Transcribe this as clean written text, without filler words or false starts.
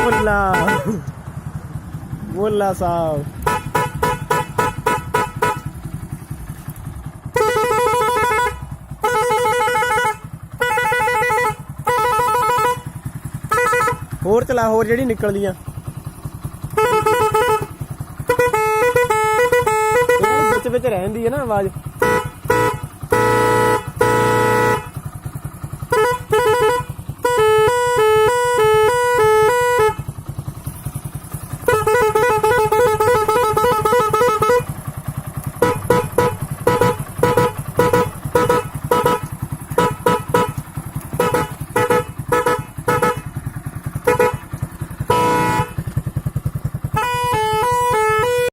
ਮੁੱਲਾ ਮੁੱਲਾ ਸਾਹਿਬ। ਹੋਰ ਚਲਾ, ਹੋਰ ਜਿਹੜੀ ਨਿਕਲਦੀਆਂ ਵਿੱਚ ਵਿੱਚ ਰਹਿੰਦੀ ਹੈ ਨਾ ਆਵਾਜ਼।